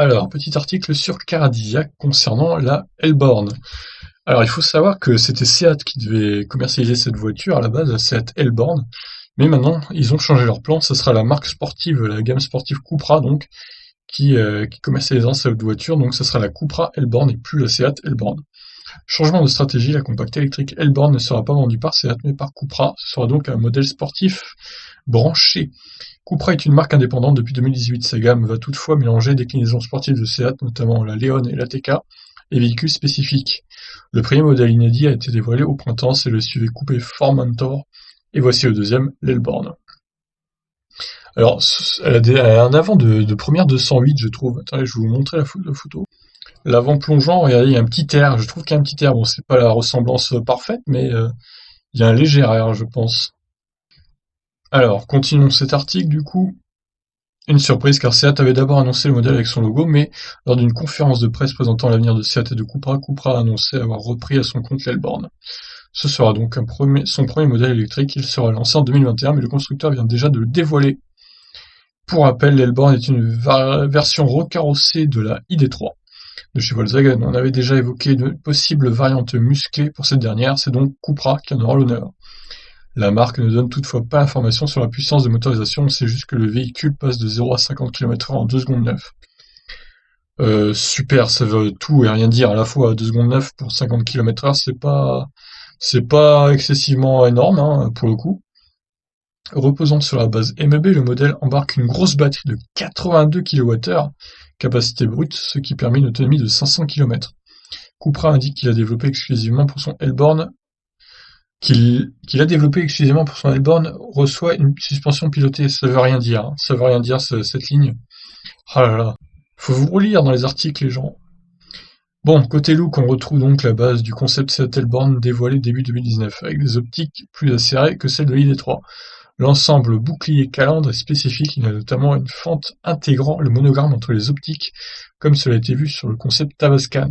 Alors, petit article sur Caradisiac concernant la Elborn. Alors, il faut savoir que c'était Seat qui devait commercialiser cette voiture à la base, la Seat Elborn, mais maintenant ils ont changé leur plan. Ce sera la marque sportive, la gamme sportive Cupra donc, qui commercialisera cette voiture. Donc, ce sera la Cupra Elborn et plus la Seat Elborn. Changement de stratégie, la compacte électrique Elborn ne sera pas vendue par Seat mais par Cupra. Ce sera donc un modèle sportif branché. Cupra est une marque indépendante depuis 2018. Sa gamme va toutefois mélanger déclinaisons sportives de Seat, notamment la Leon et la TK, et véhicules spécifiques. Le premier modèle inédit a été dévoilé au printemps, c'est le SUV coupé Formentor, et voici le deuxième, l'Elborn. Alors, elle a un avant de première 208, je trouve. Attendez, je vais vous montrer la photo. L'avant plongeant, regardez, il y a un petit air, je trouve qu'il y a un petit air. Bon, c'est pas la ressemblance parfaite, mais il y a un léger air, je pense. Alors, continuons cet article, du coup. Une surprise car Seat avait d'abord annoncé le modèle avec son logo, mais lors d'une conférence de presse présentant l'avenir de Seat et de Cupra, Cupra a annoncé avoir repris à son compte l'Elborn. Ce sera donc son premier modèle électrique, il sera lancé en 2021, mais le constructeur vient déjà de le dévoiler. Pour rappel, l'Elborn est une version recarrossée de la ID3 de chez Volkswagen. On avait déjà évoqué de possibles variantes musclées pour cette dernière, c'est donc Cupra qui en aura l'honneur. La marque ne donne toutefois pas d'informations sur la puissance de motorisation, on sait juste que le véhicule passe de 0 à 50 km/h en 2 secondes 9. Super, ça veut tout et rien dire à la fois. 2 secondes 9 pour 50 km/h, c'est pas excessivement énorme, hein, pour le coup. Reposant sur la base MEB, le modèle embarque une grosse batterie de 82 kWh, capacité brute, ce qui permet une autonomie de 500 km. Cupra indique qu'il a développé exclusivement pour son Elborn reçoit une suspension pilotée. Ça veut rien dire, hein. Ça veut rien dire, cette ligne. Ah là là. Faut vous relire dans les articles, les gens. Bon, côté look, on retrouve donc la base du concept Seat Elborn dévoilé début 2019, avec des optiques plus acérées que celles de l'ID3. L'ensemble bouclier calandre est spécifique, il y a notamment une fente intégrant le monogramme entre les optiques, comme cela a été vu sur le concept Tavascan.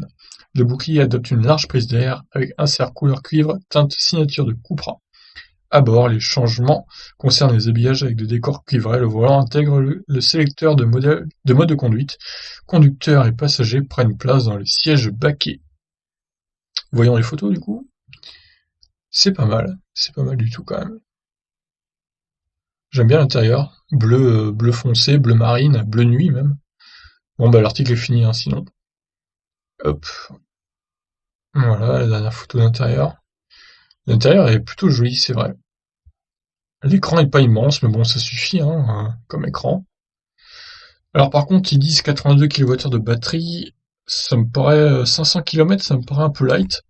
Le bouclier adopte une large prise d'air, avec insert couleur cuivre, teinte signature de Cupra. À bord, les changements concernent les habillages avec des décors cuivrés. Le volant intègre le sélecteur de mode de conduite. Conducteurs et passagers prennent place dans les sièges baquets. Voyons les photos du coup. C'est pas mal du tout quand même. J'aime bien l'intérieur, bleu foncé, bleu marine, bleu nuit même. Bon bah l'article est fini hein, sinon. Hop, voilà la dernière photo d'intérieur. L'intérieur est plutôt joli, c'est vrai. L'écran est pas immense, mais bon ça suffit hein, comme écran. Alors par contre ils disent 82 kWh de batterie, ça me paraît 500 km, ça me paraît un peu light.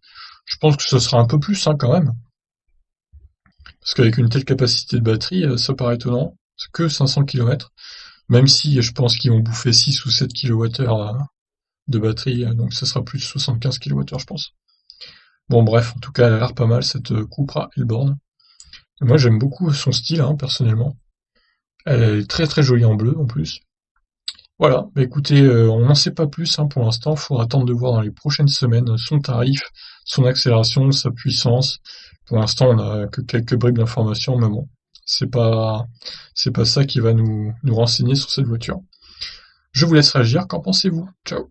Je pense que ce sera un peu plus hein, quand même. Parce qu'avec une telle capacité de batterie, ça paraît étonnant. C'est que 500 km. Même si je pense qu'ils vont bouffer 6 ou 7 kWh de batterie, donc ça sera plus 75 kWh je pense. Bon bref, en tout cas elle a l'air pas mal cette Cupra Elborn. Moi j'aime beaucoup son style hein, personnellement. Elle est très très jolie en bleu en plus. Voilà, bah écoutez, on n'en sait pas plus hein, pour l'instant, il faudra attendre de voir dans les prochaines semaines son tarif, son accélération, sa puissance. Pour l'instant on a que quelques bribes d'informations, mais bon, c'est pas c'est pas ça qui va nous renseigner sur cette voiture. Je vous laisse réagir, qu'en pensez-vous? Ciao.